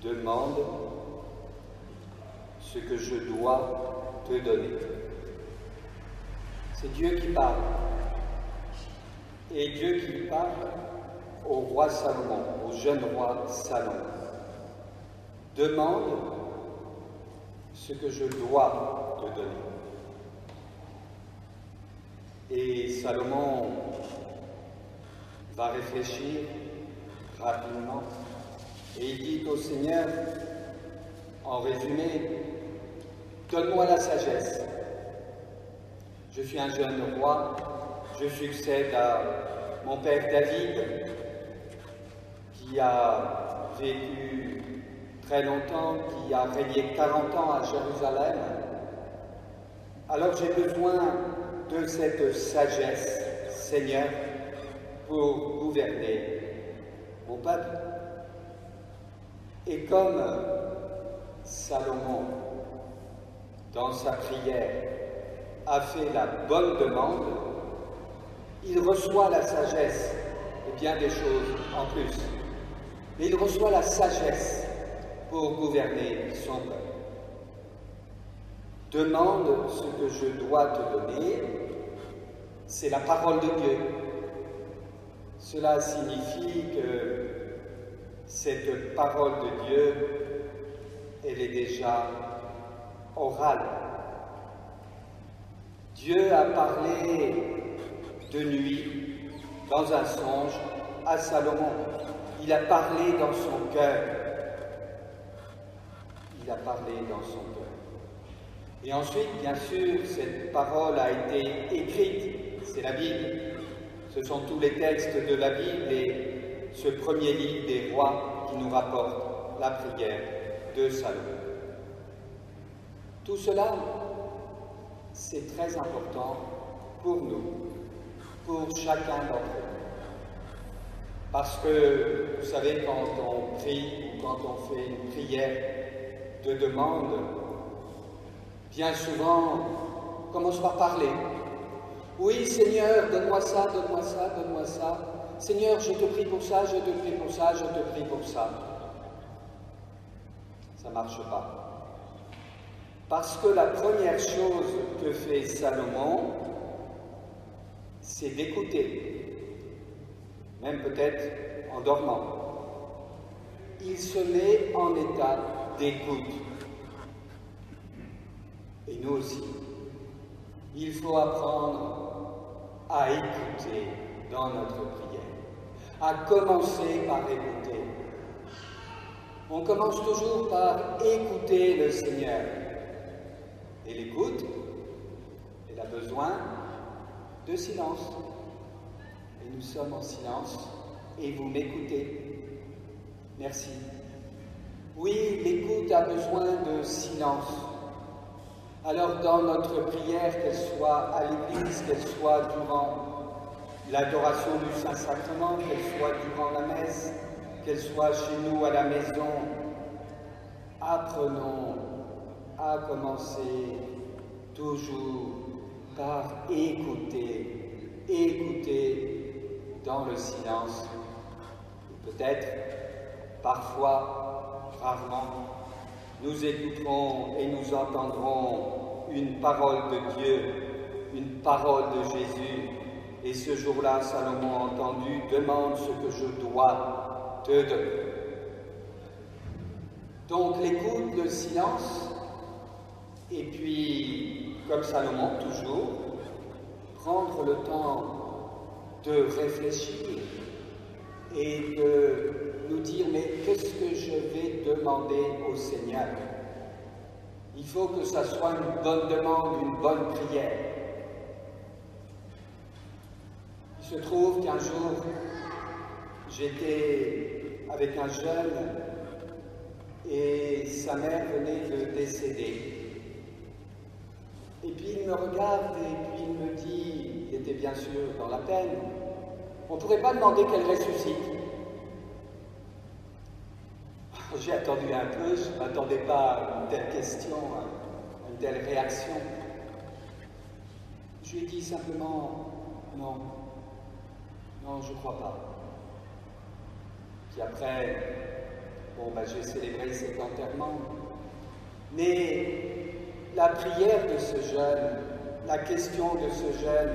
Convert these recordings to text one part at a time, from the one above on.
demande ce que je dois te donner. C'est Dieu qui parle. Et Dieu qui parle au roi Salomon, au jeune roi Salomon. Demande ce que je dois te donner. Et Salomon va réfléchir rapidement et il dit au Seigneur, en résumé, donne-moi la sagesse. Je suis un jeune roi, je succède à mon père David, qui a vécu très longtemps, qui a régné 40 ans à Jérusalem. Alors j'ai besoin de cette sagesse, Seigneur, pour gouverner mon peuple. Et comme Salomon, dans sa prière, a fait la bonne demande, il reçoit la sagesse et bien des choses en plus. Mais il reçoit la sagesse pour gouverner son peuple. Demande ce que je dois te donner, c'est la parole de Dieu. Cela signifie que cette parole de Dieu, elle est déjà orale. Dieu a parlé de nuit, dans un songe, à Salomon. Il a parlé dans son cœur. Il a parlé dans son cœur. Et ensuite, bien sûr, cette parole a été écrite. C'est la Bible. Ce sont tous les textes de la Bible et ce premier livre des rois qui nous rapporte la prière de Salomon. Tout cela, c'est très important pour nous, pour chacun d'entre nous. Parce que, vous savez, quand on prie ou quand on fait une prière de demande, bien souvent, on commence par parler. Oui, Seigneur, donne-moi ça, donne-moi ça, donne-moi ça. Seigneur, je te prie pour ça, je te prie pour ça, je te prie pour ça. Ça ne marche pas. Parce que la première chose que fait Salomon, c'est d'écouter, même peut-être en dormant. Il se met en état d'écoute. Et nous aussi, il faut apprendre à écouter dans notre prière, à commencer par écouter. On commence toujours par écouter le Seigneur. Et l'écoute, elle a besoin de silence. Et nous sommes en silence et vous m'écoutez. Merci. Oui, l'écoute a besoin de silence. Alors dans notre prière, qu'elle soit à l'église, qu'elle soit durant l'adoration du Saint-Sacrement, qu'elle soit durant la messe, qu'elle soit chez nous à la maison, apprenons à commencer toujours par écouter, écouter dans le silence. Peut-être, parfois, rarement, nous écouterons et nous entendrons une parole de Dieu, une parole de Jésus. Et ce jour-là, Salomon a entendu, demande ce que je dois te donner. Donc l'écoute, le silence, et puis, comme Salomon toujours, prendre le temps de réfléchir et de nous dire, mais qu'est-ce que je vais demander au Seigneur? Il faut que ça soit une bonne demande, une bonne prière. Il se trouve qu'un jour, j'étais avec un jeune et sa mère venait de décéder. Et puis il me regarde et puis il me dit, il était bien sûr dans la peine, on ne pourrait pas demander qu'elle ressuscite. J'ai attendu un peu, je ne m'attendais pas à une telle question, à une telle réaction. Je lui ai dit simplement, non, non, je ne crois pas. Puis après, Bon, j'ai célébré cet enterrement. Mais la prière de ce jeune, la question de ce jeune,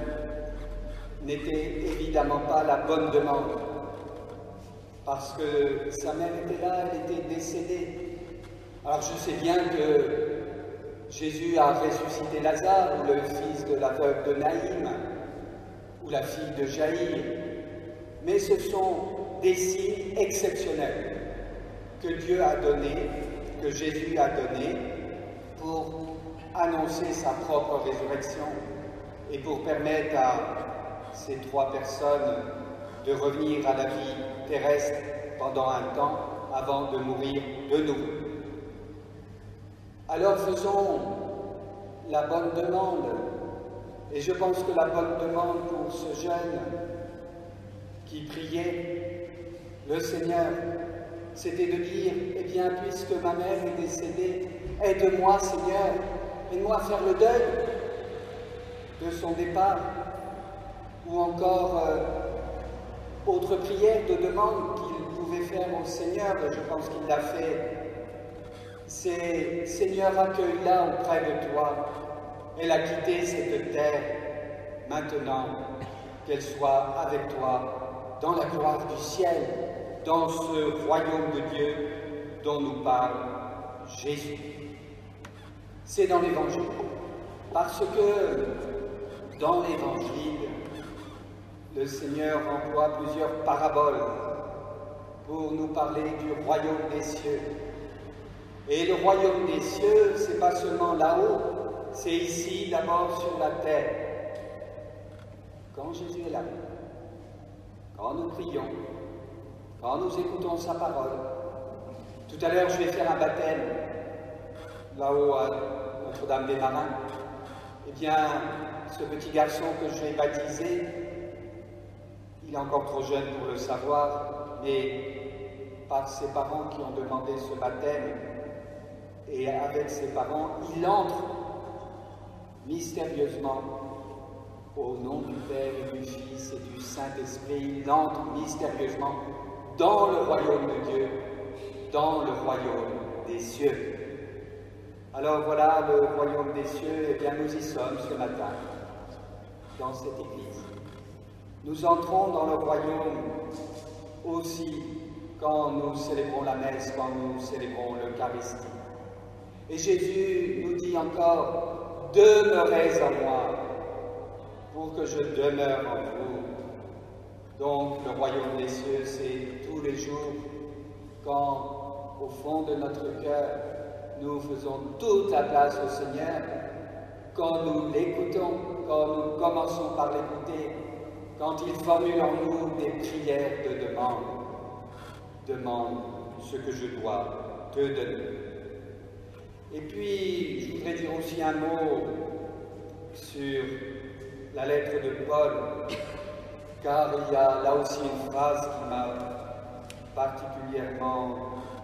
n'était évidemment pas la bonne demande. Parce que sa mère était là, elle était décédée. Alors je sais bien que Jésus a ressuscité Lazare, ou le fils de la veuve de Naïm, ou la fille de Jaïr, mais ce sont des signes exceptionnels que Dieu a donnés, que Jésus a donnés, pour annoncer sa propre résurrection et pour permettre à ces trois personnes de revenir à la vie terrestre pendant un temps avant de mourir de nouveau. Alors faisons la bonne demande, et je pense que la bonne demande pour ce jeune qui priait le Seigneur, c'était de dire, eh bien, puisque ma mère est décédée, aide-moi, Seigneur, aide-moi à faire le deuil de son départ, ou encore autre prière de demande qu'il pouvait faire au Seigneur, et je pense qu'il l'a fait, c'est « Seigneur, accueille-la auprès de toi. Elle a quitté cette terre. Maintenant, qu'elle soit avec toi dans la gloire du ciel, dans ce royaume de Dieu dont nous parle Jésus. » C'est dans l'Évangile, parce que dans l'Évangile, le Seigneur emploie plusieurs paraboles pour nous parler du royaume des cieux. Et le royaume des cieux, c'est pas seulement là-haut, c'est ici, d'abord sur la terre. Quand Jésus est là, quand nous prions, quand nous écoutons sa parole. Tout à l'heure, je vais faire un baptême, là-haut à Notre-Dame-des-Marins. Eh bien, ce petit garçon que je vais baptiser, il est encore trop jeune pour le savoir, mais par ses parents qui ont demandé ce baptême, et avec ses parents, il entre mystérieusement au nom du Père et du Fils et du Saint-Esprit. Il entre mystérieusement dans le royaume de Dieu, dans le royaume des cieux. Alors voilà, le royaume des cieux, eh bien nous y sommes ce matin, dans cette église. Nous entrons dans le royaume aussi quand nous célébrons la messe, quand nous célébrons l'Eucharistie. Et Jésus nous dit encore, « Demeurez en moi, pour que je demeure en vous. » Donc, le royaume des cieux, c'est tous les jours, quand, au fond de notre cœur, nous faisons toute la place au Seigneur, quand nous l'écoutons, quand nous commençons par l'écouter, quand il formule en nous des prières de demande. Demande ce que je dois te donner. Et puis, je voudrais dire aussi un mot sur la lettre de Paul, car il y a là aussi une phrase qui m'a particulièrement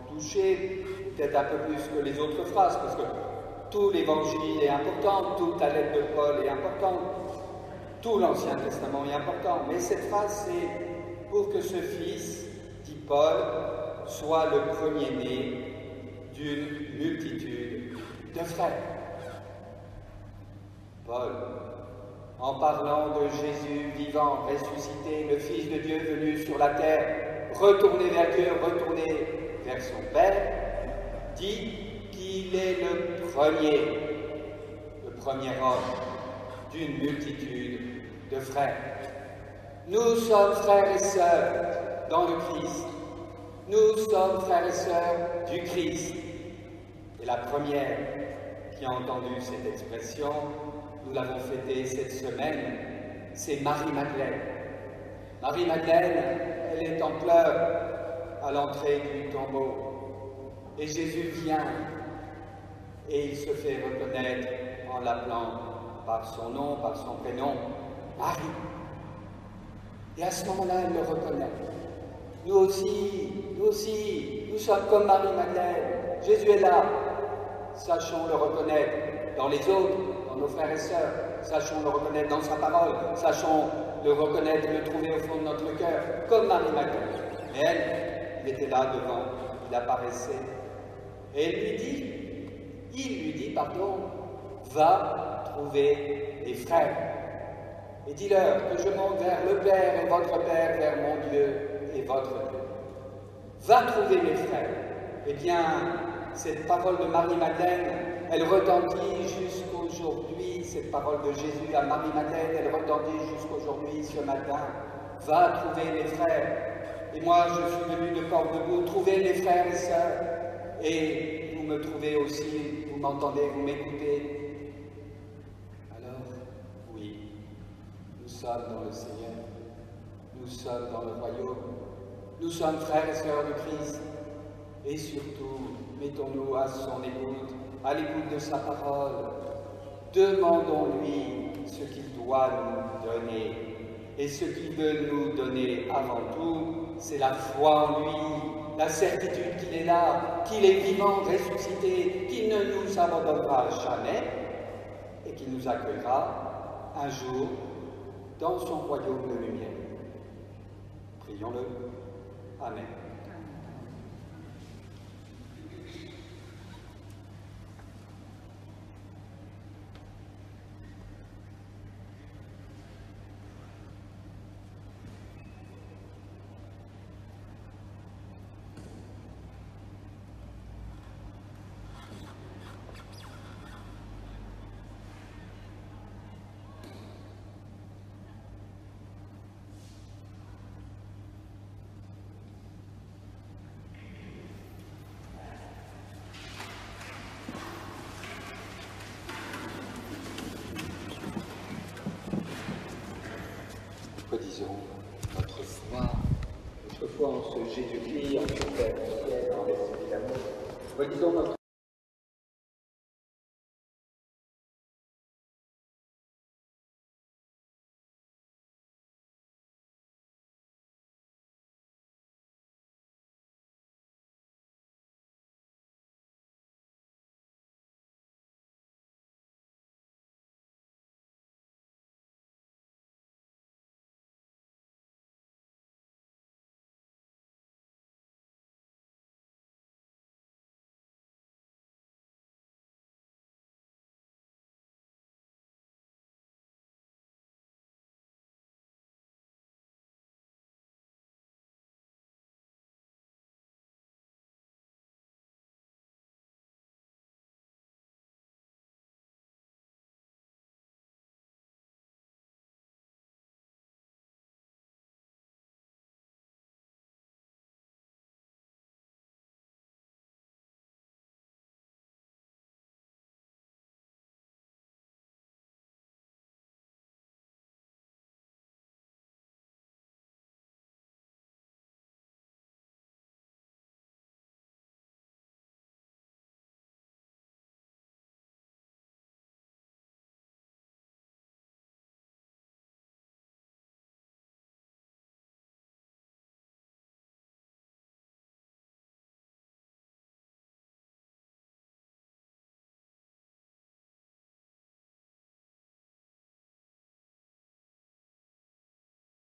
touché, peut-être un peu plus que les autres phrases, parce que tout l'Évangile est important, toute la lettre de Paul est importante, tout l'Ancien Testament est important, mais cette phrase, c'est « pour que ce Fils, dit Paul, soit le premier-né d'une multitude de frères. » Paul, en parlant de Jésus vivant, ressuscité, le Fils de Dieu venu sur la terre, retourné vers Dieu, retourné vers son Père, dit qu'il est le premier homme d'une multitude de frères. Nous sommes frères et sœurs dans le Christ. Nous sommes frères et sœurs du Christ. Et la première qui a entendu cette expression, nous l'avons fêtée cette semaine, c'est Marie-Madeleine. Marie-Madeleine, elle est en pleurs à l'entrée du tombeau. Et Jésus vient et il se fait reconnaître en l'appelant par son nom, par son prénom, Marie. Et à ce moment-là, elle le reconnaît. Nous aussi, nous sommes comme Marie-Madeleine. Jésus est là. Sachons le reconnaître dans les autres, dans nos frères et sœurs. Sachons le reconnaître dans sa parole. Sachons le reconnaître et le trouver au fond de notre cœur, comme Marie-Madeleine. Mais elle, il était là devant, il apparaissait. Et il lui dit, va trouver les frères. Et dis-leur que je monte vers le Père et votre Père, vers mon Dieu et votre Dieu. Va trouver les frères. Eh bien, cette parole de Marie-Madeleine, elle retentit jusqu'aujourd'hui, cette parole de Jésus à Marie-Madeleine, elle retentit jusqu'aujourd'hui, ce matin. Va trouver les frères. Et moi, je suis venu de Port-de-Bouc, trouver les frères et sœurs. Et vous me trouvez aussi, vous m'entendez, vous m'écoutez. Alors, oui, nous sommes dans le Seigneur. Nous sommes dans le royaume. Nous sommes frères et sœurs de Christ. Et surtout, mettons-nous à son écoute, à l'écoute de sa parole. Demandons-lui ce qu'il doit nous donner. Et ce qu'il veut nous donner avant tout, c'est la foi en lui, la certitude qu'il est là, qu'il est vivant, ressuscité, qu'il ne nous abandonnera jamais et qu'il nous accueillera un jour dans son royaume de lumière. Prions-le. Amen. Redisons notre foi en ce Jésus-Christ, en ce Père du ciel, en l'Esprit d'amour. Redisons notre